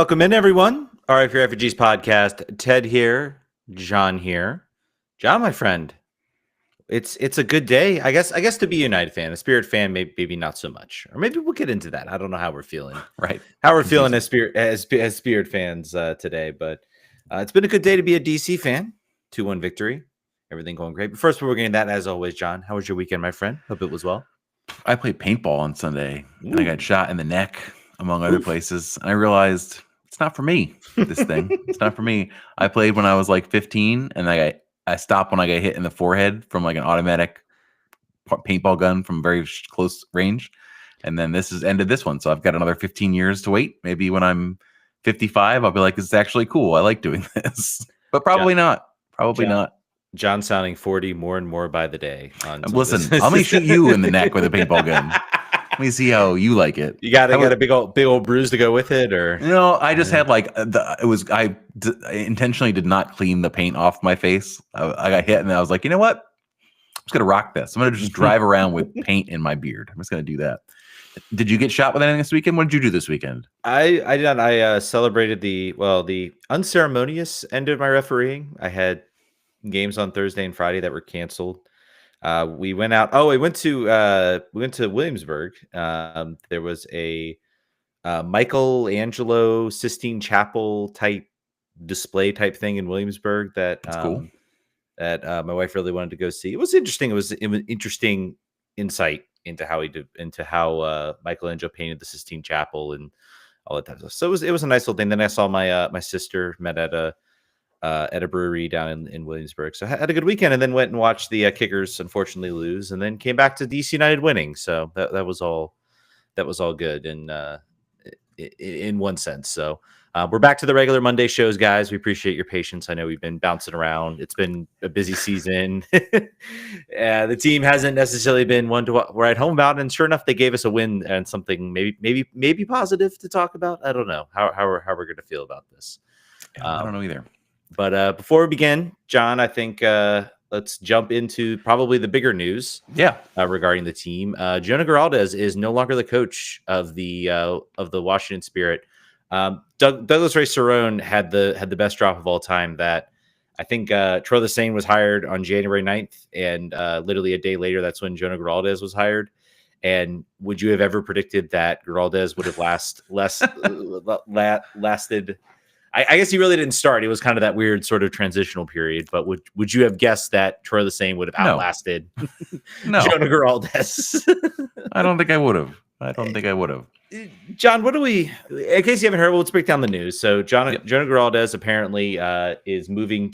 Welcome in, everyone. RFK Refugees podcast. Ted here, John here. John, my friend, it's a good day. I guess to be a United fan, a Spirit fan, maybe not so much, or maybe we'll get into that. I don't know how we're feeling. Right, how we're feeling as Spirit fans today, but it's been a good day to be a DC fan. 2-1 victory. Everything going great. But first, we're getting that as always. John, how was your weekend, my friend? Hope it was well. I played paintball on Sunday, and I got shot in the neck, among other places. And I realized it's not for me, this thing. It's not for me. I played when I was like 15, and I stopped when I got hit in the forehead from like an automatic paintball gun from very close range. And then this has ended this one. So I've got another 15 years to wait. Maybe when I'm 55, I'll be like, this is actually cool. I like doing this. But probably not. Probably not. John sounding 40 more and more by the day. Listen, let me shoot you in the neck with a paintball gun. Let me see how you like it. You got a big old bruise to go with it, or no? I just had like I intentionally did not clean the paint off my face. I got hit, and I was like, you know what? I'm just gonna rock this. I'm gonna just drive around with paint in my beard. I'm just gonna do that. Did you get shot with anything this weekend? What did you do this weekend? I did. I celebrated the unceremonious end of my refereeing. I had games on Thursday and Friday that were canceled. We went out. Oh, we went to Williamsburg. There was a Michelangelo Sistine Chapel type display type thing in Williamsburg that's cool. That my wife really wanted to go see. It was interesting. It was interesting insight into how Michelangelo painted the Sistine Chapel and all that type of stuff. So it was a nice little thing. Then I saw my sister met at a brewery down in Williamsburg. So I had a good weekend, and then went and watched the Kickers unfortunately lose, and then came back to DC United winning. So that was all good in one sense. So we're back to the regular Monday shows, guys. We appreciate your patience. I know we've been bouncing around. It's been a busy season. The team hasn't necessarily been one to write home about, and sure enough, they gave us a win and something maybe positive to talk about. I don't know how we're going to feel about this. I don't know either. But before we begin, John, I think let's jump into probably the bigger news. Regarding the team, Jonah Giraldes is no longer the coach of the Washington Spirit. Douglas Ray Cerrone had the best drop of all time. That I think Troy Lesesne was hired on January 9th, and literally a day later, that's when Jonah Giraldes was hired. And would you have ever predicted that Giraldes would have lasted? I guess he really didn't start. It was kind of that weird sort of transitional period. But would you have guessed that Troy Lesesne would have outlasted Jonah Giraldes? I don't think I would have. John, in case you haven't heard, let's break down the news. So Jonah Giraldes apparently is moving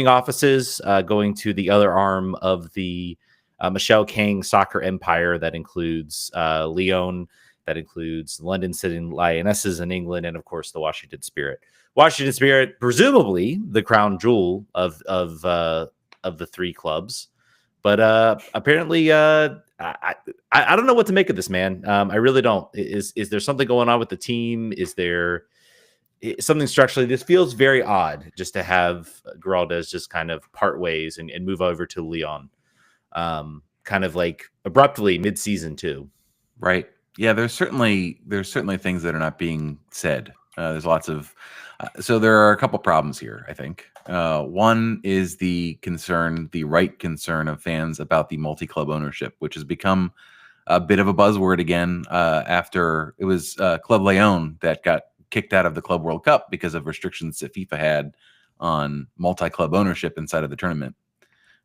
offices, going to the other arm of the Michelle King soccer empire that includes Lyon, that includes London City Lionesses in England, and of course the Washington Spirit. Washington Spirit, presumably the crown jewel of the three clubs, but apparently I don't know what to make of this, man. I really don't. Is there something going on with the team? Is there something structurally? This feels very odd, just to have Giraldes just kind of part ways and move over to Lyon, kind of like abruptly mid-season too. Right. Yeah, there's certainly things that are not being said. There's lots of so there are a couple problems here, I think. One is the right concern of fans about the multi-club ownership, which has become a bit of a buzzword again after it was Club Lyon that got kicked out of the Club World Cup because of restrictions that FIFA had on multi-club ownership inside of the tournament.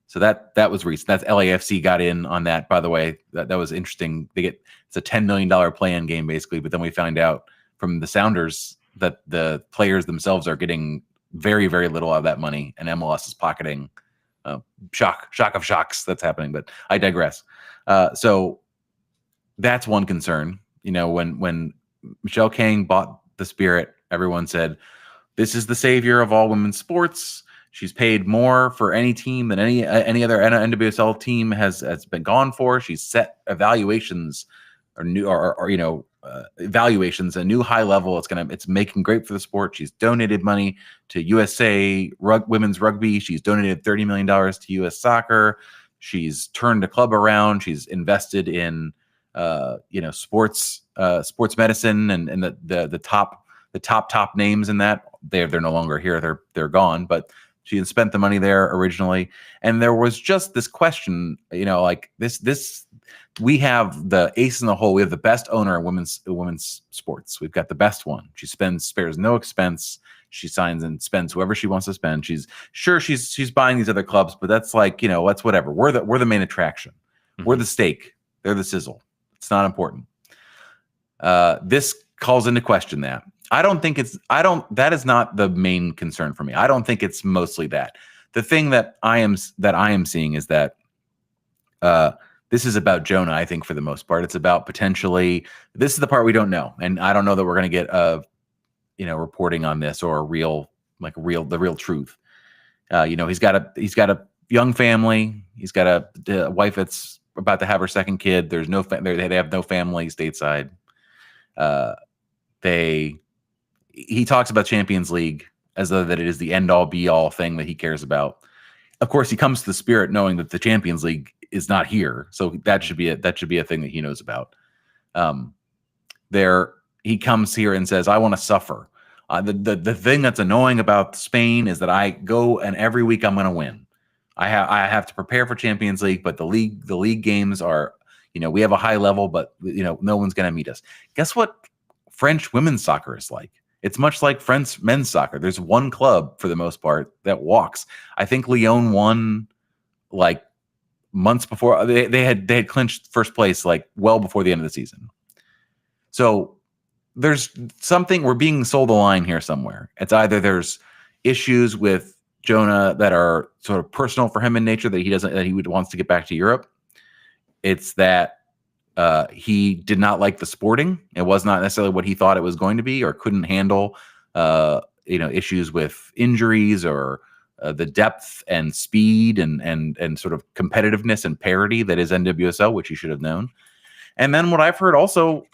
So that was recent. That's LAFC got in on that, by the way. That was interesting. It's a $10 million play-in game basically, but then we find out from the Sounders that the players themselves are getting very, very little out of that money, and MLS is pocketing. Shock of shocks that's happening, but I digress. So that's one concern. You know, when Michelle King bought the Spirit, everyone said, this is the savior of all women's sports. She's paid more for any team than any other NWSL team has been gone for. She's set evaluations evaluations a new high level. It's making great for the sport. She's donated money to USA women's rugby. She's donated $30 million to US soccer. She's turned the club around. She's invested in sports medicine and the top top names in that. They're no longer here. They're gone, but she had spent the money there originally. And there was just this question, like this we have the ace in the hole. We have the best owner in women's sports. We've got the best one. She spares no expense. She signs and spends whoever she wants to spend. She's buying these other clubs, but that's like, that's whatever. We're the main attraction. Mm-hmm. We're the steak. They're the sizzle. It's not important. This calls into question that. That is not the main concern for me. I don't think it's mostly that. The thing that I am seeing is that this is about Jonah, I think, for the most part. It's about potentially, this is the part we don't know. And I don't know that we're going to get reporting on this or the real truth. He's got a young family. He's got a wife that's about to have her second kid. There's no they have no family stateside. He talks about Champions League as though that it is the end all be all thing that he cares about. Of course, he comes to the Spirit knowing that the Champions League is not here, so that should be a thing that he knows about. He comes here and says, "I want to suffer." The thing that's annoying about Spain is that I go and every week I'm going to win. I have to prepare for Champions League, but the league games are, we have a high level, but no one's going to meet us. Guess what? French women's soccer is like. It's much like French men's soccer. There's one club for the most part that walks. I think Lyon won like months before they had clinched first place like well before the end of the season. So there's something, we're being sold a line here somewhere. It's either there's issues with Jonah that are sort of personal for him in nature that he wants to get back to Europe. It's that he did not like the Sporting. It was not necessarily what he thought it was going to be, or couldn't handle issues with injuries or the depth and speed and sort of competitiveness and parity that is NWSL, which he should have known. And then what I've heard also,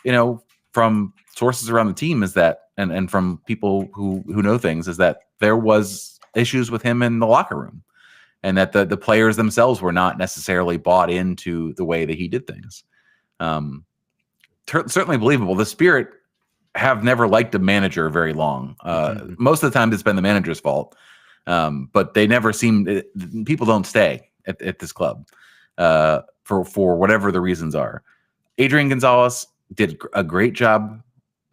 from sources around the team is that, and from people who know things, is that there was issues with him in the locker room, and that the players themselves were not necessarily bought into the way that he did things. Certainly believable. The Spirit have never liked a manager very long. Most of the time it's been the manager's fault. But they never seem, people don't stay at this club for whatever the reasons are. Adrian Gonzalez did a great job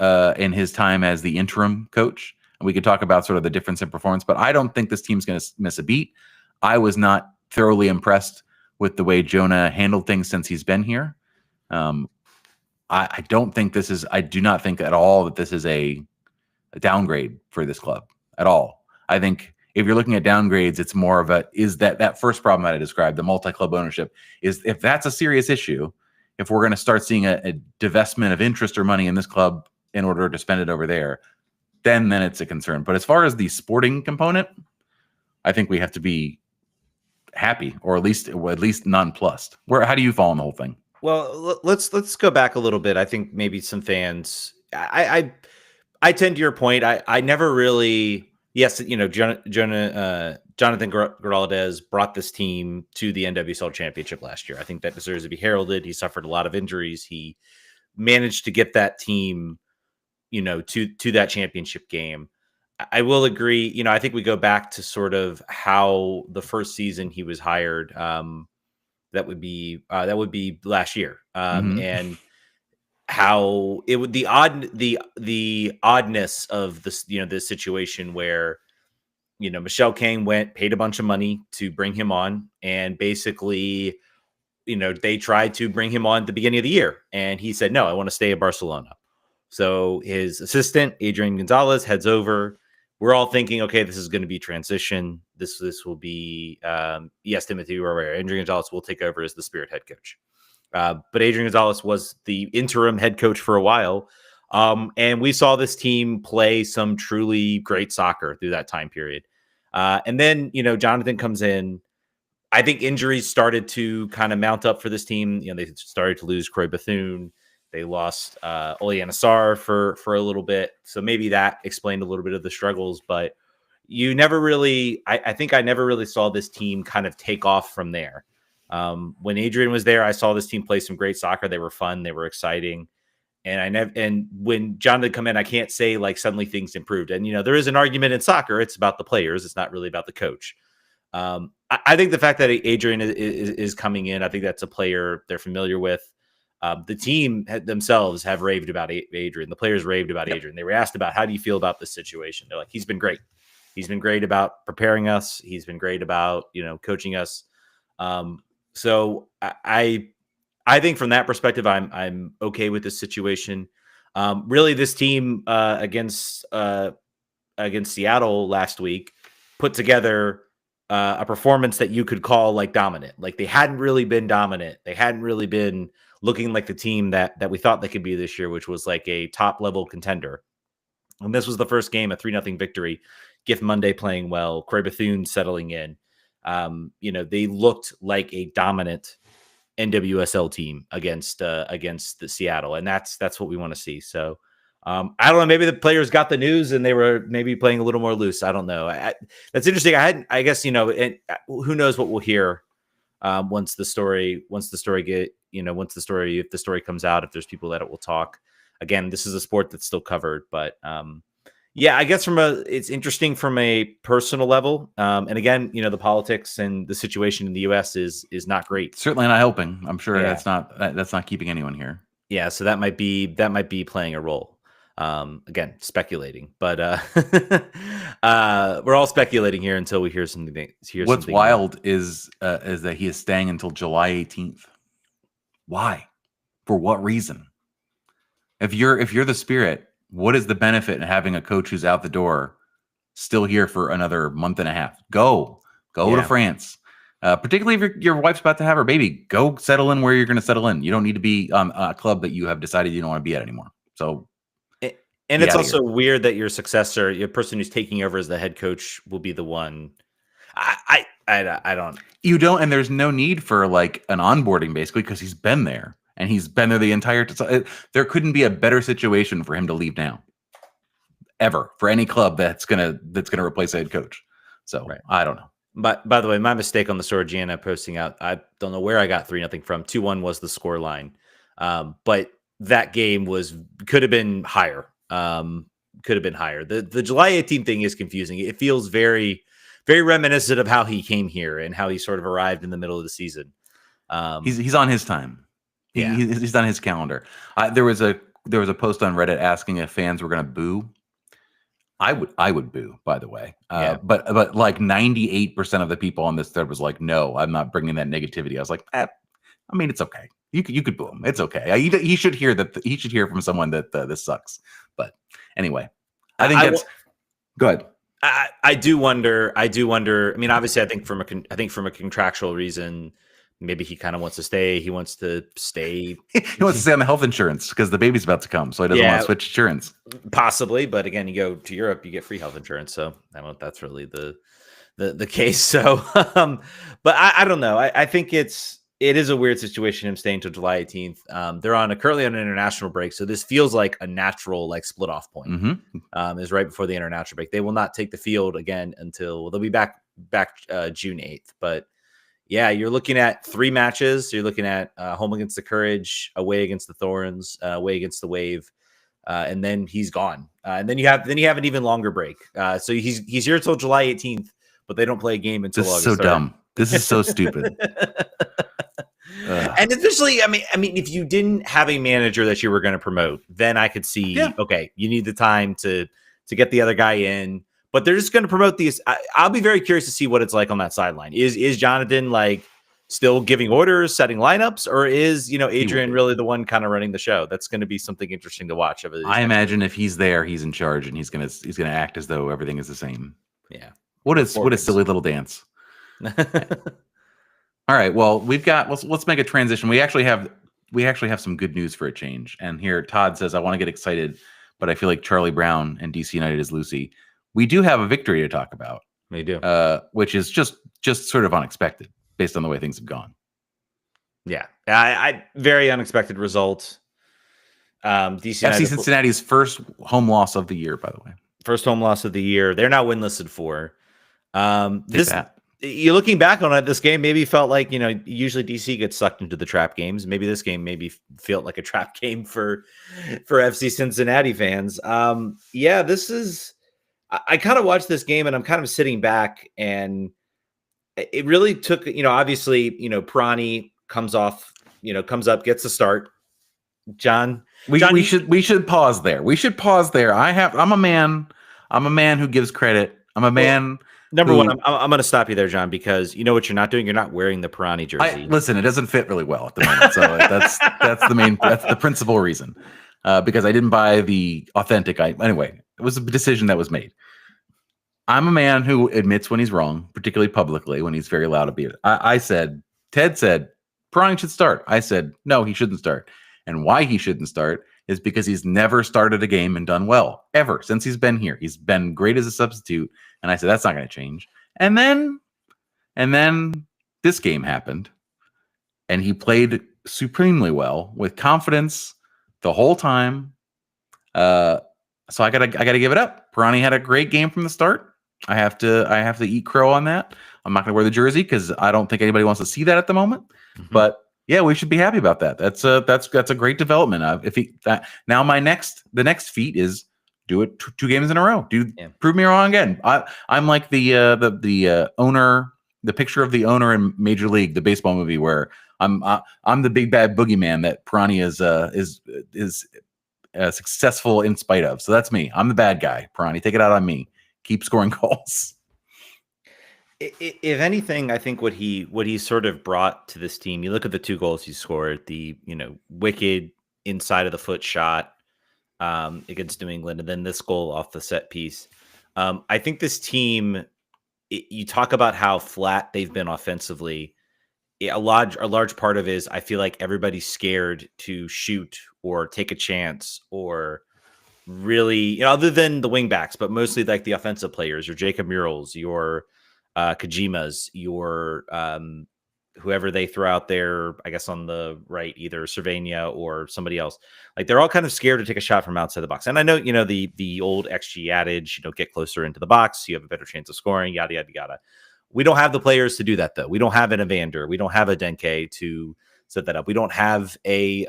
in his time as the interim coach. And we could talk about sort of the difference in performance, but I don't think this team's going to miss a beat. I was not thoroughly impressed with the way Jonah handled things since he's been here. I do not think at all that this is a downgrade for this club at all. I think if you're looking at downgrades, it's more of that first problem that I described, the multi-club ownership, is if that's a serious issue, if we're going to start seeing a divestment of interest or money in this club in order to spend it over there, then it's a concern. But as far as the sporting component, I think we have to be happy, or at least nonplussed. How do you fall on the whole thing? Well, let's go back a little bit. I think maybe some fans, I tend to your point. I never really, yes, Jonathan Geraldez brought this team to the NWSL championship last year. I think that deserves to be heralded. He suffered a lot of injuries. He managed to get that team, to that championship game. I will agree. I think we go back to sort of how the first season he was hired. That would be last year, and how it would the oddness of this this situation where Michelle Kane paid a bunch of money to bring him on, and basically they tried to bring him on at the beginning of the year, and he said no, I want to stay at Barcelona. So his assistant Adrian Gonzalez heads over. We're all thinking, okay, this is going to be transition. This will be, yes, Timothy Royer. Adrian Gonzalez will take over as the Spirit head coach. But Adrian Gonzalez was the interim head coach for a while. And we saw this team play some truly great soccer through that time period. And then, Jonathan comes in. I think injuries started to kind of mount up for this team. They started to lose Croy Bethune. They lost Oleana Sarr for a little bit. So maybe that explained a little bit of the struggles, but you never really, I think I never really saw this team kind of take off from there. When Adrian was there, I saw this team play some great soccer. They were fun. They were exciting. And and when John did come in, I can't say like suddenly things improved. And there is an argument in soccer. It's about the players. It's not really about the coach. I think the fact that Adrian is coming in, I think that's a player they're familiar with. The team themselves have raved about Adrian. The players raved about Adrian. They were asked about, how do you feel about this situation? They're like, he's been great. He's been great about preparing us. He's been great about, coaching us. So I think from that perspective, I'm okay with this situation. Really, this team against Seattle last week put together a performance that you could call like dominant. Like they hadn't really been dominant. They hadn't really been looking like the team that we thought they could be this year, which was like a top level contender. And this was the first game, a 3-0 victory. Gift Monday playing well, Corey Bethune settling in. They looked like a dominant NWSL team against the Seattle, and that's what we want to see. So I don't know. Maybe the players got the news and they were maybe playing a little more loose. I don't know. That's interesting. I guess and who knows what we'll hear if the story comes out. If there's people that it will talk. Again, this is a sport that's still covered, but yeah, I guess it's interesting from a personal level. And again, the politics and the situation in the U.S. is not great. Certainly not helping. I'm sure that's not keeping anyone here. Yeah, so that might be playing a role. Again, speculating, but we're all speculating here until we hear something. What's wild is that he is staying until July 18th. Why? For what reason? If you're the Spirit, what is the benefit in having a coach who's out the door still here for another month and a half? Go to France. Particularly if your wife's about to have her baby, go settle in where you're going to settle in. You don't need to be a club that you have decided you don't want to be at anymore. So, and it's also weird that your successor, your person who's taking over as the head coach, will be the one. I don't. You don't, and there's no need for like an onboarding basically because he's been there. And he's been there the entire time. There couldn't be a better situation for him to leave now, ever, for any club that's gonna replace a head coach. So I don't know. But by the way, my mistake on the story, Gianna posting out, I don't know where I got 3-0 from. 2-1 was the score line, but that game could have been higher. The July 18th thing is confusing. It feels very, very reminiscent of how he came here and how he sort of arrived in the middle of the season. He's on his time. Yeah, he's done his calendar. There was a post on Reddit asking if fans were going to boo. I would boo, by the way. But like 98% of the people on this thread was like, no, I'm not bringing that negativity. I was like, I mean, it's okay. You could boo him. It's okay. He should hear that. He should hear from someone that this sucks. But anyway, I think that's good. I do wonder. I mean, obviously, I think from a contractual reason. Maybe he kind of wants to stay. He wants to stay. He wants to stay on the health insurance because the baby's about to come, so he doesn't want to switch insurance. Possibly, but again, you go to Europe, you get free health insurance. So I don't know if that's really the case. So, but I don't know. I think it is a weird situation. Him staying until July 18th. They're currently on an international break, so this feels like a natural split off point. Mm-hmm. Is right before the international break. They will not take the field again until they'll be back June 8th, but. Yeah, you're looking at 3 matches. You're looking at home against the Courage, away against the Thorns, away against the Wave, and then he's gone. And then you have an even longer break. So he's here until July 18th, but they don't play a game until August 3rd. This is so dumb. This is so stupid. And especially, I mean, if you didn't have a manager that you were going to promote, then I could see, okay, you need the time to get the other guy in. But they're just going to promote these. I'll be very curious to see what it's like on that sideline. Is Jonathan still giving orders, setting lineups, or is Adrian really the one kind of running the show? That's going to be something interesting to watch. I imagine if he's there, he's in charge, and he's gonna act as though everything is the same. Yeah. What a silly little dance. All right. Well, let's make a transition. We actually have some good news for a change. And here Todd says, I want to get excited, but I feel like Charlie Brown and DC United is Lucy. We do have a victory to talk about. We do, which is just sort of unexpected based on the way things have gone. Yeah, I very unexpected result. FC Cincinnati's first home loss of the year, by the way. First home loss of the year. They're now winless at 4. you looking back on it, this game maybe felt like, usually DC gets sucked into the trap games. Maybe this game maybe felt like a trap game for FC Cincinnati fans. Yeah, this is. I kind of watched this game and I'm kind of sitting back, and it really took, obviously, Prani comes up, gets the start. John, we should pause there. We should pause there. I'm a man who gives credit. I'm a man. Number one, I'm going to stop you there, John, because you know what you're not doing. You're not wearing the Pirani jersey. Listen, it doesn't fit really well at the moment, so that's the principal reason. Because I didn't buy the authentic. Anyway, it was a decision that was made. I'm a man who admits when he's wrong, particularly publicly, when he's very loud about it. Ted said, Pirani should start. I said, no, he shouldn't start. And why he shouldn't start is because he's never started a game and done well, ever, since he's been here. He's been great as a substitute. And I said, that's not going to change. And then this game happened. And he played supremely well with confidence the whole time. So I gotta give it up. Pirani had a great game from the start. I have to eat crow on that. I'm not gonna wear the jersey because I don't think anybody wants to see that at the moment. Mm-hmm. But yeah, we should be happy about that. That's a great development. Now the next feat is do it two games in a row. Prove me wrong again. I'm like the owner, the picture of the owner in Major League, the baseball movie, where I'm the big bad boogeyman that Pirani is successful in spite of. So that's me. I'm the bad guy. Pirani, take it out on me. Keep scoring goals. If anything, I think what he sort of brought to this team, you look at the 2 goals he scored, the wicked inside of the foot shot against New England, and then this goal off the set piece. I think this team, you talk about how flat they've been offensively. A large part of it is I feel like everybody's scared to shoot or take a chance, or really, other than the wingbacks, but mostly like the offensive players, your Jacob Murals, your Kojimas, your whoever they throw out there, I guess on the right, either Cervania or somebody else. Like, they're all kind of scared to take a shot from outside the box. And I know, the old XG adage, get closer into the box, you have a better chance of scoring, yada, yada, yada. We don't have the players to do that, though. We don't have an Evander. We don't have a Denke to set that up. We don't have a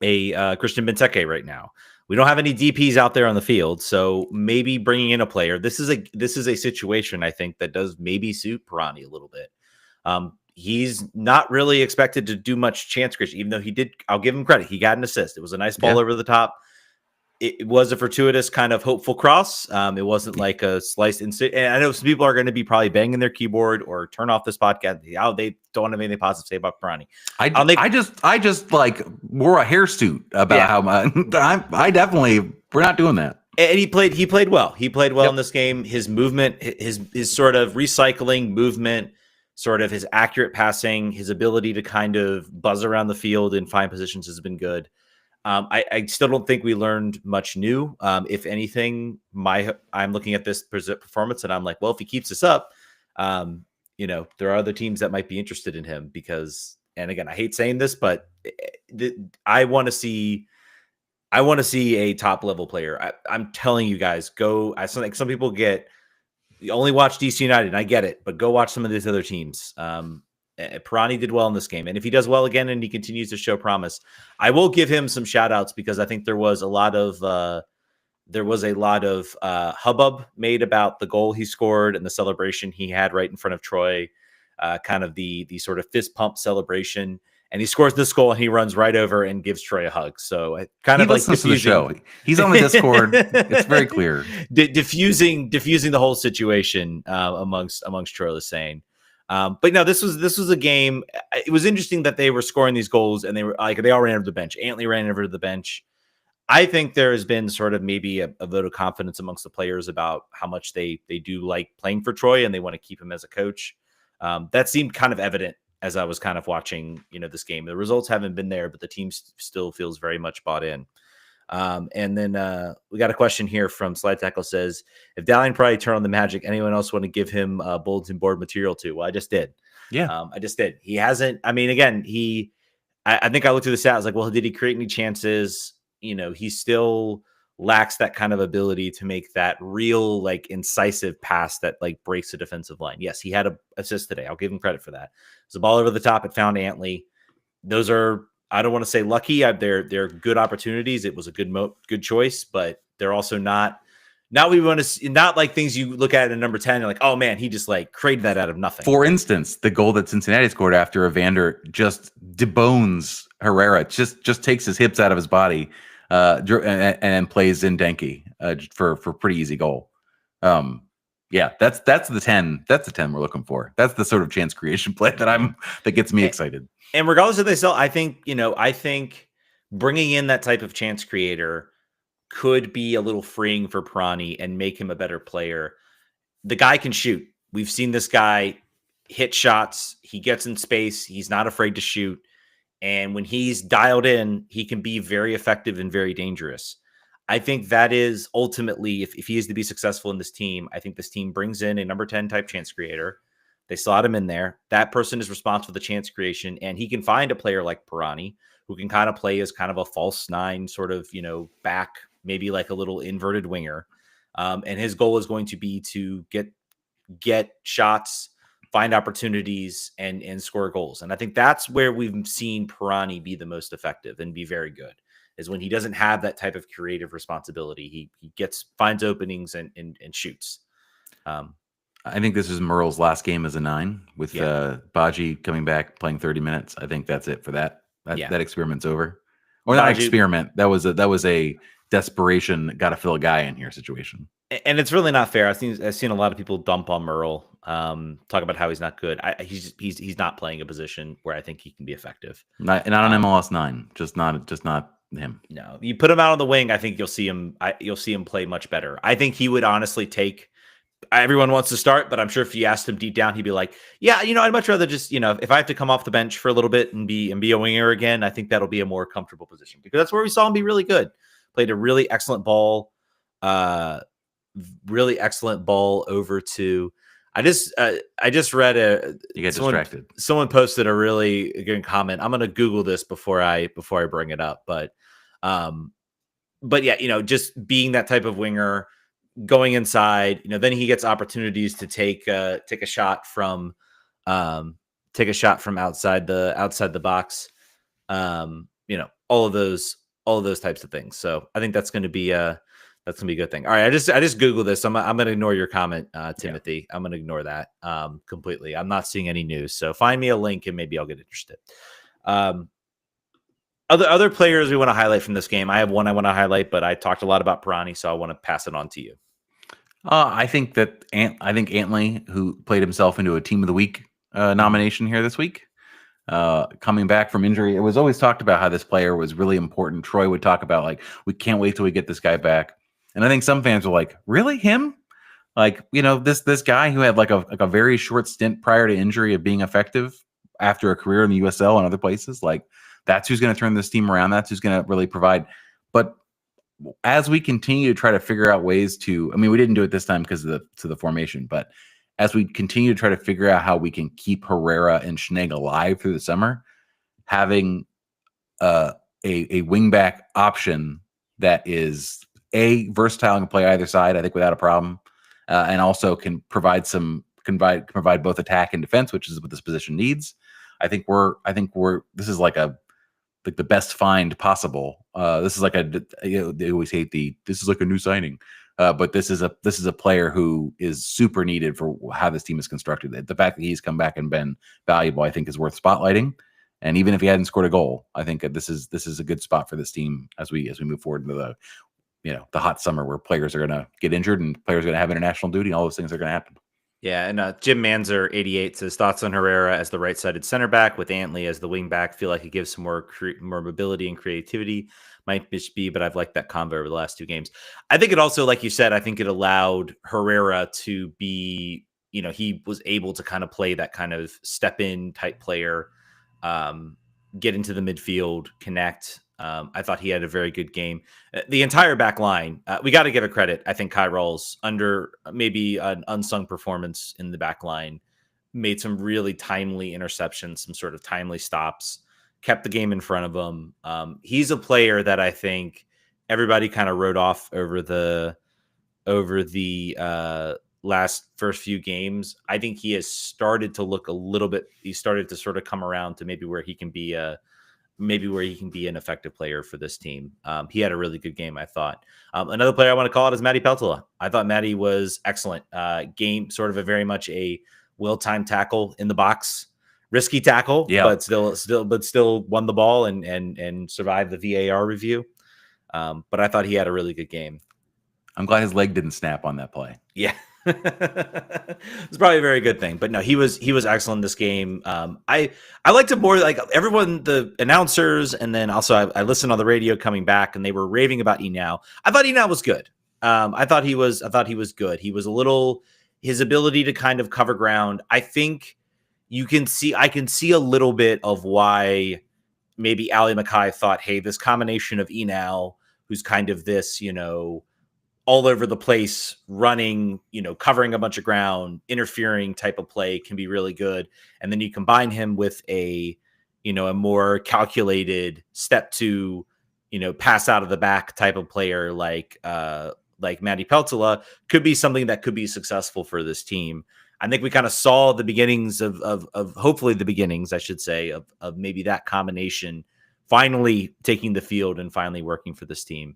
Christian Benteke right now. We don't have any DPs out there on the field, so maybe bringing in a player. This is a situation, I think, that does maybe suit Pirani a little bit. He's not really expected to do much chance creation, even though he did. I'll give him credit. He got an assist. It was a nice ball over the top. It was a fortuitous kind of hopeful cross. It wasn't like a slice. And I know some people are going to be probably banging their keyboard or turn off this podcast. Oh, they don't have anything positive to say about Pirani. I just like wore a hairsuit about how we're not doing that. And he played well. He played well in this game. His movement, his sort of recycling movement, sort of his accurate passing, his ability to kind of buzz around the field and find positions has been good. I still don't think we learned much new. If anything, I'm looking at this performance and I'm like, well, if he keeps this up, there are other teams that might be interested in him because, and again, I hate saying this, but I want to see a top level player. I'm telling you guys, go. I like some people you only watch DC United, and I get it, but go watch some of these other teams. Pirani did well in this game, and if he does well again and he continues to show promise, I will give him some shout outs because I think there was a lot of hubbub made about the goal he scored and the celebration he had right in front of Troy, kind of the sort of fist pump celebration. And he scores this goal and he runs right over and gives Troy a hug. So he listens to the show. He's on the Discord. It's very clear. Diffusing the whole situation amongst Troy is saying. But no, this was a game. It was interesting that they were scoring these goals and they all ran over the bench. Antley ran over to the bench. I think there has been sort of maybe a vote of confidence amongst the players about how much they do like playing for Troy and they want to keep him as a coach. That seemed kind of evident as I was kind of watching, this game. The results haven't been there, but the team still feels very much bought in. And then we got a question here from Slide Tackle says, if Dalian probably turn on the Magic, anyone else want to give him bulletin board material to? Well, I just did. Yeah. I just did. He hasn't, I mean, again, I think I looked at the stats like, well, did he create any chances? He's still lacks that kind of ability to make that real, like, incisive pass that, like, breaks the defensive line. Yes, he had a assist today. I'll give him credit for that. It's a ball over the top. It found Antley. Those are, I don't want to say lucky. They're good opportunities. It was a good choice, but they're also not we want to see, not like things you look at in number 10 and like, oh man, he just like created that out of nothing. For instance, the goal that Cincinnati scored after Evander just debones Herrera, just takes his hips out of his body, and plays in Denke for pretty easy goal. Yeah, that's the 10. That's the 10 we're looking for. That's the sort of chance creation play that gets me excited. And regardless of they sell, I think bringing in that type of chance creator could be a little freeing for Pirani and make him a better player. The guy can shoot. We've seen this guy hit shots. He gets in space. He's not afraid to shoot. And when he's dialed in, he can be very effective and very dangerous. I think that is ultimately, if he is to be successful in this team, I think this team brings in a number 10 type chance creator. They slot him in there. That person is responsible for the chance creation, and he can find a player like Pirani who can kind of play as kind of a false nine, sort of, back, maybe like a little inverted winger. And his goal is going to be to get shots, find opportunities, and score goals. And I think that's where we've seen Pirani be the most effective and be very good, is when he doesn't have that type of creative responsibility. He finds openings and shoots. I think this is Merle's last game as a 9 with Baji coming back, playing 30 minutes. I think that's it for that. That experiment's over. Or not experiment. That was a desperation, got to fill a guy in here situation. And it's really not fair. I've seen a lot of people dump on Merle, talk about how he's not good. He's not playing a position where I think he can be effective. Not on MLS 9. Just not him. No, you put him out on the wing, I think you'll see him play much better. I think he would honestly take. Everyone wants to start, but I'm sure if you asked him deep down, he'd be like, yeah, I'd much rather just, if I have to come off the bench for a little bit and be a winger again, I think that'll be a more comfortable position, because that's where we saw him be really good. Played a really excellent ball over to, I just read you get distracted. Someone posted a really good comment. I'm going to Google this before I bring it up, but yeah, just being that type of winger, going inside, then he gets opportunities to take a shot from outside the box. All of those types of things. So I think that's going to be a good thing. All right. I just Googled this. I'm going to ignore your comment, Timothy. Yeah. I'm going to ignore that completely. I'm not seeing any news. So find me a link and maybe I'll get interested. Other players we want to highlight from this game. I have one I want to highlight, but I talked a lot about Pirani, so I want to pass it on to you. I think Antley, who played himself into a Team of the Week nomination here this week, coming back from injury. It was always talked about how this player was really important. Troy would talk about, like, we can't wait till we get this guy back. And I think some fans were like, really, him? Like, this guy who had like a very short stint prior to injury of being effective after a career in the USL and other places, like, that's who's going to turn this team around. That's who's going to really provide. But as we continue to try to figure out ways to, we didn't do it this time because of the formation, but as we continue to try to figure out how we can keep Herrera and Schnegg alive through the summer, having a wingback option that is versatile and can play either side, I think, without a problem, and also can provide both attack and defense, which is what this position needs. I think this is like the best find possible. This is like they always hate this is like a new signing, but this is a player who is super needed for how this team is constructed. The fact that he's come back and been valuable, I think, is worth spotlighting. And even if he hadn't scored a goal, I think this is a good spot for this team as we move forward into the hot summer, where players are going to get injured and players are going to have international duty, and all those things are going to happen. Yeah, and Jim Manzer 88 says thoughts on Herrera as the right-sided center back with Antley as the wing back. Feel like it gives some more mobility and creativity. Might be, but I've liked that combo over the last 2 games. I think it also, like you said, I think it allowed Herrera to be, he was able to kind of play that kind of step-in type player, get into the midfield, connect. I thought he had a very good game. The entire back line, we got to give it credit. I think Kai Rawls, under maybe an unsung performance in the back line, made some really timely interceptions, some sort of timely stops, kept the game in front of him. He's a player that I think everybody kind of wrote off over the last first few games. I think he has started to look a little bit. He started to sort of come around to maybe where he can be an effective player for this team. He had a really good game, I thought. Another player I want to call out is Matty Peltola. I thought Matty was excellent. Game sort of a very much a well-timed tackle in the box, risky tackle, but still won the ball and survived the VAR review. But I thought he had a really good game. I'm glad his leg didn't snap on that play. Yeah. It's probably a very good thing, but no, he was excellent in this game. I liked it more, like everyone, the announcers, and then also I listened on the radio coming back, and they were raving about Enow. I thought Enow was good. I thought he was good. He was his ability to kind of cover ground. I think I can see a little bit of why maybe Ali Mackay thought, hey, this combination of Enow, who's kind of this, all over the place, running, covering a bunch of ground, interfering type of play can be really good. And then you combine him with a more calculated step to, pass out of the back type of player like Matty Peltola could be something that could be successful for this team. I think we kind of saw the beginnings of hopefully the beginnings, I should say, of maybe that combination finally taking the field and finally working for this team.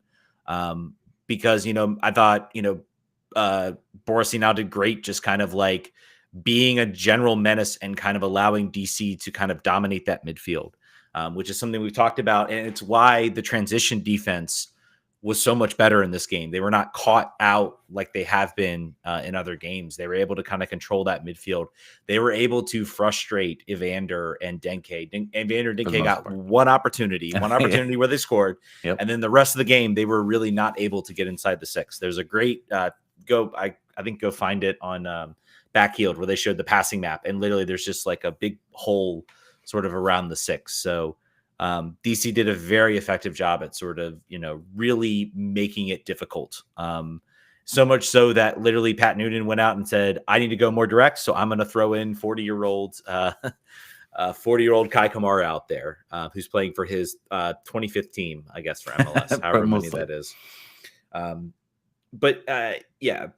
Because, I thought, Boris Enow did great, just kind of like being a general menace and kind of allowing DC to kind of dominate that midfield, which is something we've talked about. And it's why the transition defense was so much better in this game. They were not caught out like they have been in other games. They were able to kind of control that midfield. They were able to frustrate Evander and Denke. Evander and Denke got one opportunity where they scored. Yep. And then the rest of the game, they were really not able to get inside the six. There's a great go find it on Backheeled where they showed the passing map. And literally there's just like a big hole sort of around the six. So DC did a very effective job at sort of, really making it difficult. So much so that literally Pat Noonan went out and said, I need to go more direct. So I'm going to throw in 40-year-old Kai Kamara out there, who's playing for his 25th team, I guess, for MLS, however many that is.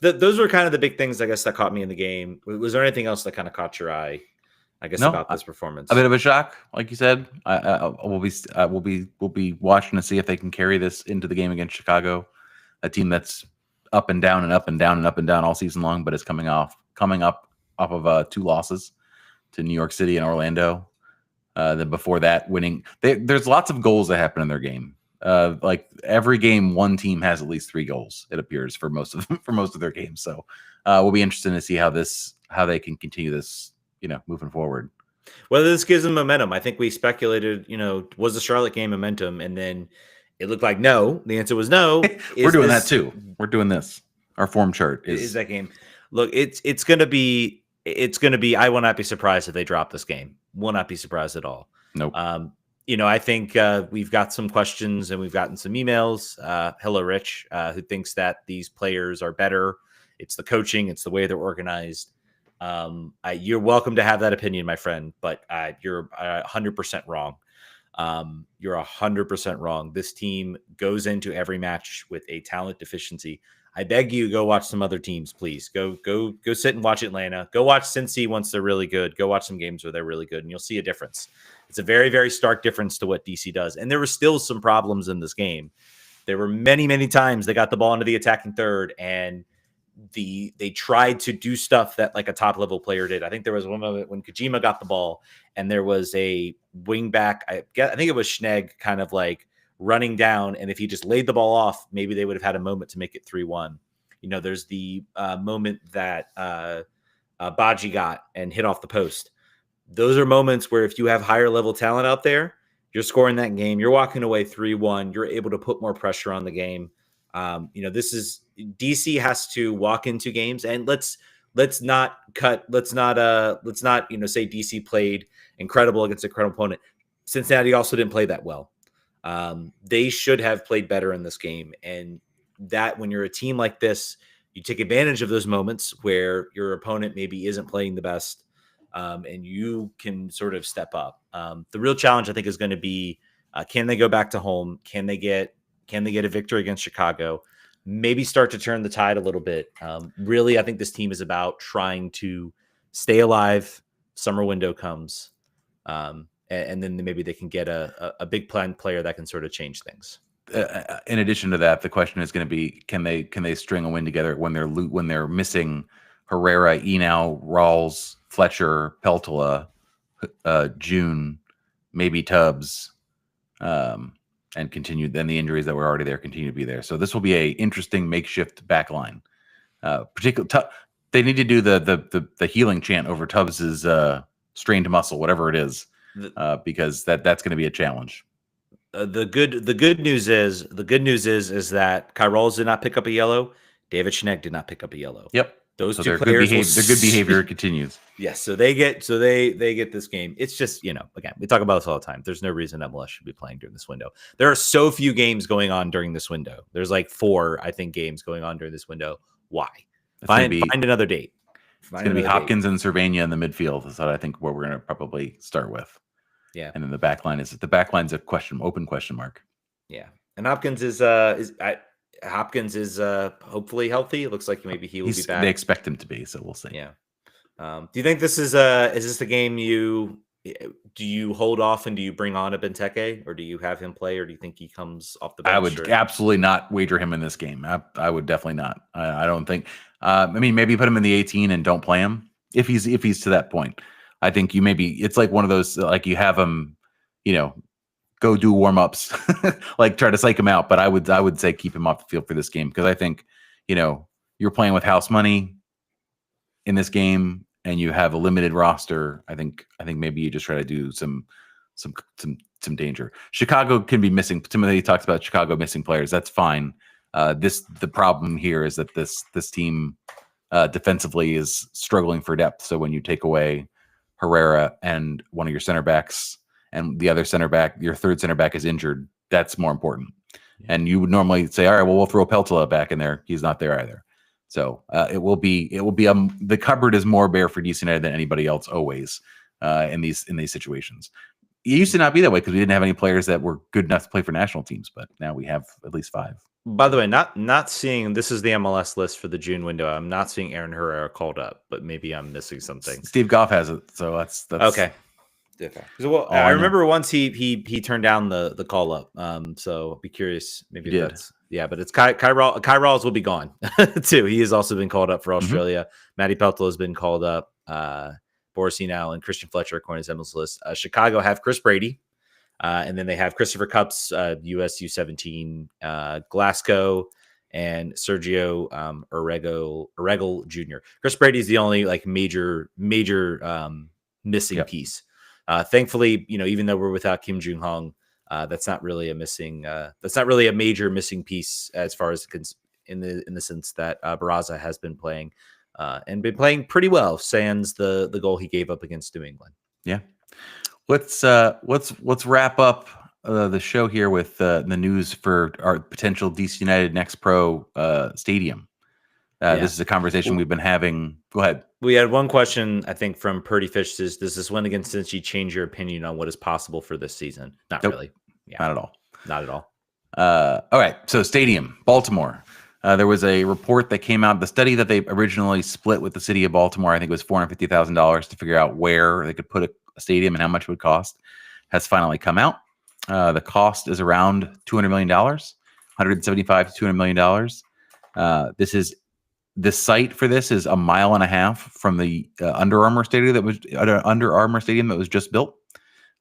Those were kind of the big things, I guess, that caught me in the game. Was there anything else that kind of caught your eye, I guess, about this performance? A bit of a shock, like you said. We'll be watching to see if they can carry this into the game against Chicago, a team that's up and down and up and down and up and down all season long, but is coming up of 2 losses to New York City and Orlando. Then before that, winning. There's lots of goals that happen in their game. Like every game, one team has at least 3 goals. It appears for most of their games. So we'll be interested to see how they can continue this, moving forward. Well, this gives them momentum. I think we speculated, was the Charlotte game momentum? And then it looked like no. The answer was no. We're doing that too. We're doing this. Our form chart is that game. Look, it's going to be, I will not be surprised if they drop this game. Will not be surprised at all. Nope. I think we've got some questions and we've gotten some emails. Hello, Rich, who thinks that these players are better. It's the coaching. It's the way they're organized. You're welcome to have that opinion, my friend, but you're 100% wrong. You're 100% wrong. This team goes into every match with a talent deficiency. I beg you, go watch some other teams, please. Go sit and watch Atlanta. Go watch Cincy once they're really good. Go watch some games where they're really good, and you'll see a difference. It's a very, very stark difference to what DC does. And there were still some problems in this game. There were many, many times they got the ball into the attacking third, and they tried to do stuff that like a top level player did. I think there was one moment when Kojima got the ball and there was a wing back. I think it was Schnegg kind of like running down. And if he just laid the ball off, maybe they would have had a moment to make it 3-1. There's the moment that Baji got and hit off the post. Those are moments where if you have higher level talent out there, you're scoring that game. You're walking away 3-1. You're able to put more pressure on the game. This is DC has to walk into games, and let's not say DC played incredible against a credible opponent. Cincinnati also didn't play that well. They should have played better in this game, and that when you're a team like this, you take advantage of those moments where your opponent maybe isn't playing the best, and you can sort of step up. The real challenge, I think, is going to be, can they go back to home? Can they get Can they get a victory against Chicago? Maybe start to turn the tide a little bit. Really, I think this team is about trying to stay alive. Summer window comes, and then maybe they can get a big plan player that can sort of change things. In addition to that, the question is going to be: can they string a win together when they're missing Herrera, Enow, Rawls, Fletcher, Peltola, June, maybe Tubbs, and continue. Then the injuries that were already there continue to be there. So this will be a interesting makeshift back line. They need to do the healing chant over Tubbs's strained muscle, whatever it is, because that's going to be a challenge. The good news is that Kyrolls did not pick up a yellow. David Schneck did not pick up a yellow. Yep. Those so two their players, their good behavior continues. Yes, so they get this game. It's just, again, we talk about this all the time. There's no reason MLS should be playing during this window. There are so few games going on during this window. There's like 4, I think, games going on during this window. Why? Find another date. It's going to be Hopkins and Cervania in the midfield. Is what I think what we're going to probably start with. Yeah, and then the back line's a open question mark. Yeah, and Hopkins is hopefully healthy. It looks like maybe he will be back. They expect him to be, so we'll see. Yeah. Do you think this is this the game do you hold off and do you bring on a Benteke, or do you have him play, or do you think he comes off the bench? I would absolutely not wager him in this game. I would definitely not. I don't think. I mean, maybe put him in the 18 and don't play him if he's to that point. I think it's like one of those, like you have him, go do warm-ups, like try to psych him out. But I would say keep him off the field for this game, because I think, you're playing with house money in this game and you have a limited roster. I think maybe you just try to do some danger. Chicago can be missing. Timothy talks about Chicago missing players. That's fine. The problem here is that this team defensively is struggling for depth. So when you take away Herrera and one of your center backs, and the other center back, your third center back, is injured, that's more important. Yeah. And you would normally say, all right, well, we'll throw Peltola back in there. He's not there either. So it will be the cupboard is more bare for DC United than anybody else always in these situations. It used to not be that way because we didn't have any players that were good enough to play for national teams, but now we have at least 5. By the way, not seeing, this is the MLS list for the June window. I'm not seeing Aaron Herrera called up, but maybe I'm missing something. Steve Goff has it, so that's okay. Well, I remember once he turned down the call up. So I'd be curious. Maybe that's but it's Rawls will be gone too. He has also been called up for Australia. Matty Peltola has been called up. Boris Enow and Christian Fletcher according to MLS list. Chicago have Chris Brady. And then they have Christopher Cups, US U17, Glasgow, and Sergio Urregel Jr. Chris Brady is the only like major missing piece. Thankfully, even though we're without Kim Jung Hong, that's not really a major missing piece as far as in the sense that Barraza has been playing and been playing pretty well, sans the goal he gave up against New England. Yeah. Let's wrap up the show here with the news for our potential DC United Next Pro stadium. This is a conversation we've been having. Go ahead. We had one question, I think, from Purdy Fish. Does this win against Cincy change your opinion on what is possible for this season? Not really. Yeah. Not at all. Not at all. All right. So stadium, Baltimore. There was a report that came out. The study that they originally split with the city of Baltimore, I think it was $450,000 to figure out where they could put a stadium and how much it would cost, has finally come out. The cost is around $200 million, $175 to $200 million. The site for this is 1.5 miles from the Under Armour stadium that was just built.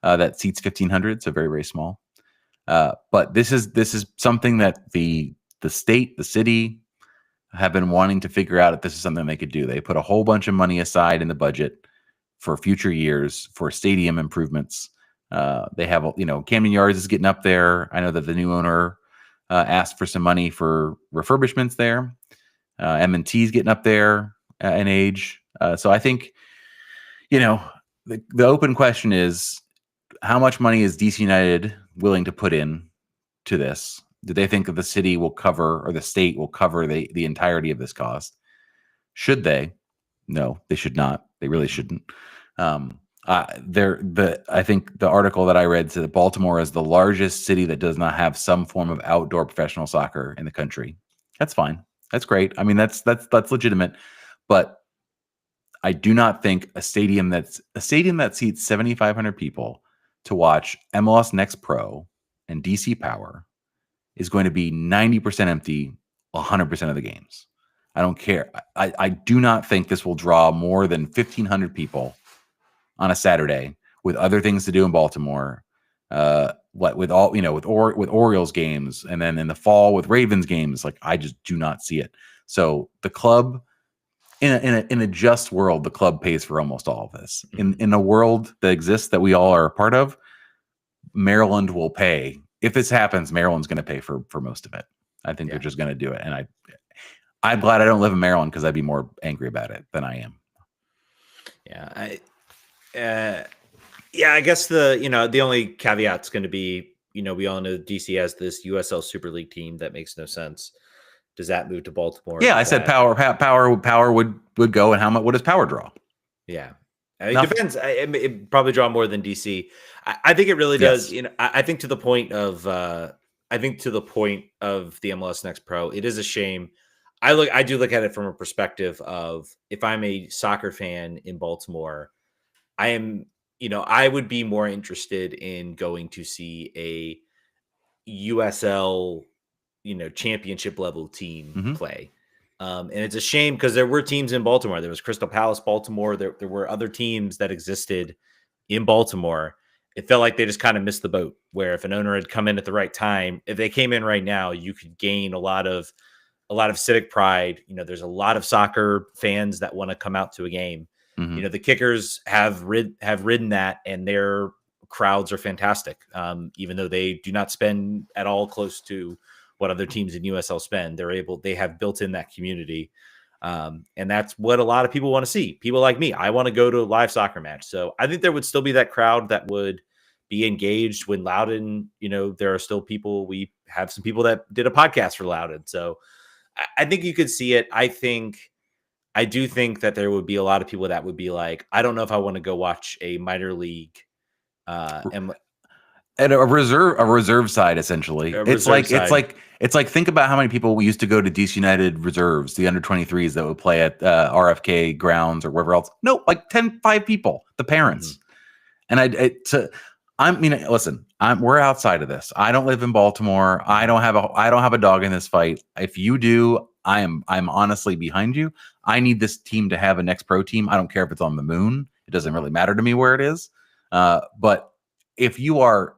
That seats 1,500, so very, very small. But this is something that the state, the city, have been wanting to figure out if this is something they could do. They put a whole bunch of money aside in the budget for future years for stadium improvements. They have, Camden Yards is getting up there. I know that the new owner asked for some money for refurbishments there. M&T is getting up there in age. So I think, the open question is, how much money is DC United willing to put in to this? Do they think that the city will cover, or the state will cover the entirety of this cost? Should they? No, they should not. They really shouldn't. I think the article that I read said that Baltimore is the largest city that does not have some form of outdoor professional soccer in the country. That's fine. That's great. I mean, that's legitimate. But I do not think a stadium that seats 7,500 people to watch MLS Next Pro and DC Power is going to be 90% empty 100% of the games. I don't care. I do not think this will draw more than 1,500 people on a Saturday with other things to do in Baltimore. With Orioles games, and then in the fall with Ravens games, like I just do not see it. So the club, in a just world, the club pays for almost all of this. In a world that exists that we all are a part of, Maryland will pay. If this happens, Maryland's going to pay for most of it. I think they're just going to do it. And I'm glad I don't live in Maryland, because I'd be more angry about it than I am. Yeah. I guess the only caveat's going to be, we all know DC has this USL Super League team that makes no sense. Does that move to Baltimore? Yeah, I said Power would go, and how much? What does Power draw? Yeah, it depends. It probably draw more than DC. I think it really does. I think to the point of the MLS Next Pro, it is a shame. I do look at it from a perspective of, if I'm a soccer fan in Baltimore, I would be more interested in going to see a USL, championship level team play. And it's a shame, because there were teams in Baltimore. There was Crystal Palace, Baltimore. There were other teams that existed in Baltimore. It felt like they just kind of missed the boat, where if an owner had come in at the right time, if they came in right now, you could gain a lot of civic pride. There's a lot of soccer fans that want to come out to a game. The Kickers have ridden that, and their crowds are fantastic. Even though they do not spend at all close to what other teams in USL spend, they have built in that community. And that's what a lot of people want to see. People like me, I want to go to a live soccer match. So I think there would still be that crowd that would be engaged when Loudoun, there are still people, we have some people that did a podcast for Loudoun. So I think you could see it. I do think that there would be a lot of people that would be like, I don't know if I want to go watch a minor league, and a reserve side, essentially. It's like think about how many people we used to go to DC United reserves, the under 23s that would play at RFK grounds or wherever else. No, like 5 people, the parents. And listen, we're outside of this. I don't live in Baltimore. I don't have a dog in this fight. If you do, I'm honestly behind you. I need this team to have a Next Pro team. I don't care if it's on the moon. It doesn't really matter to me where it is. But if you are,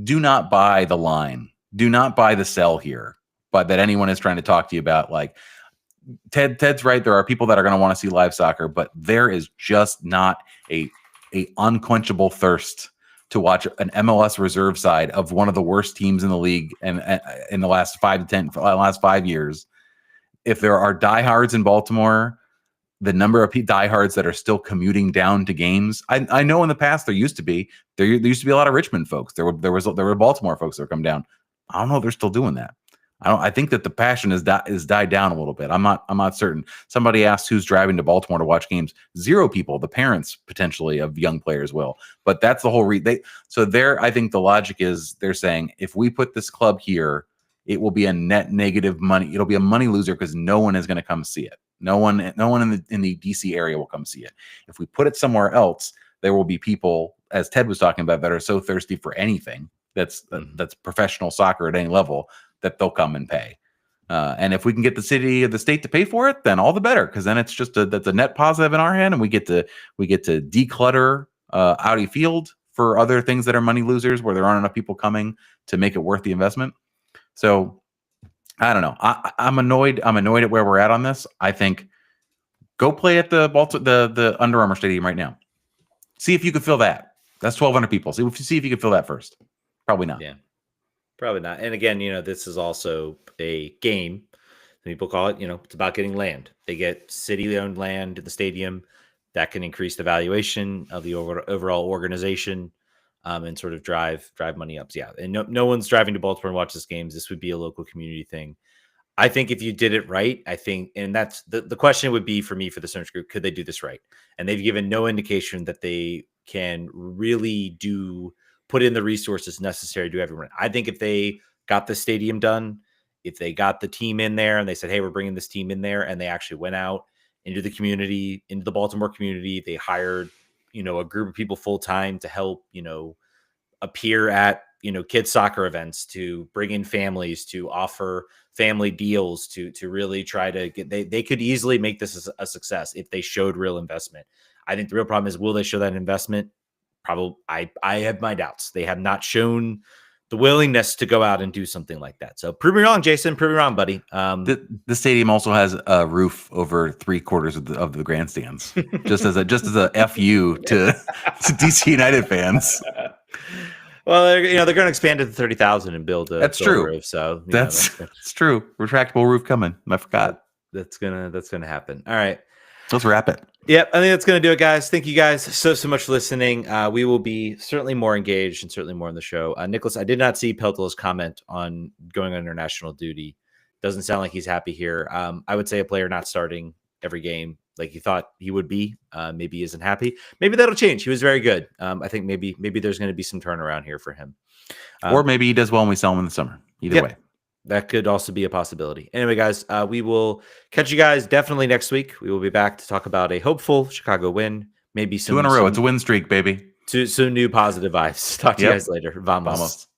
do not buy the line. Do not buy the sell here, but that anyone is trying to talk to you about. Like Ted's right. There are people that are going to want to see live soccer, but there is just not a unquenchable thirst to watch an MLS reserve side of one of the worst teams in the league and in the last 5 years. If there are diehards in Baltimore, the number of diehards that are still commuting down to games, I know in the past there used to be a lot of Richmond folks. There were Baltimore folks that would come down. I don't know if they're still doing that. I think that the passion is died down a little bit. I'm not certain. Somebody asked who's driving to Baltimore to watch games. 0 people. The parents potentially of young players will, but that's the whole I think the logic is they're saying, if we put this club here, it will be a net negative money. It'll be a money loser, because no one is going to come see it. No one in the DC area will come see it. If we put it somewhere else, there will be people, as Ted was talking about, that are so thirsty for anything that's professional soccer at any level, that they'll come and pay. And if we can get the city or the state to pay for it, then all the better, because then it's just that's a net positive in our hand, and we get to declutter Audi Field for other things that are money losers, where there aren't enough people coming to make it worth the investment. So I don't know. I'm annoyed. I'm annoyed at where we're at on this. I think go play at the Under Armour Stadium right now. See if you could fill that. That's 1,200 people. See if you could fill that first. Probably not. Yeah, probably not. And again, this is also a game. People call it, it's about getting land. They get city-owned land at the stadium that can increase the valuation of the overall organization. And sort of drive money up. Yeah. And no one's driving to Baltimore and watch this games. This would be a local community thing. I think if you did it right, and that's the question would be for me, for the Search Group, could they do this right? And they've given no indication that they can really put in the resources necessary to do everyone. I think if they got the stadium done, if they got the team in there and they said, hey, we're bringing this team in there, and they actually went out into the community, into the Baltimore community, they hired, a group of people full time to help, appear at, kids soccer events, to bring in families, to offer family deals, to really try to get, they could easily make this a success if they showed real investment. I think the real problem is, will they show that investment? Probably. I have my doubts. They have not shown the willingness to go out and do something like that. So prove me wrong, Jason. Prove me wrong, buddy. The stadium also has a roof over 3/4 of the grandstands, just as a FU to DC United fans. Well, they're going to expand it to 30,000 and build a that's true roof. So that's true. Retractable roof coming. I forgot. That's gonna happen. All right, let's wrap it. Yep, I think that's going to do it, guys. Thank you guys so much for listening. We will be certainly more engaged and certainly more on the show. Nicholas, I did not see Peltol's comment on going on international duty. Doesn't sound like he's happy here. I would say a player not starting every game like he thought he would be, maybe he isn't happy. Maybe that'll change. He was very good. I think maybe there's going to be some turnaround here for him. Or maybe he does well and we sell him in the summer. Either way. That could also be a possibility. Anyway, guys, we will catch you guys definitely next week. We will be back to talk about a hopeful Chicago win. Maybe some 2 in a row. It's a win streak, baby. Some new positive vibes. Talk to you guys later. Vamos.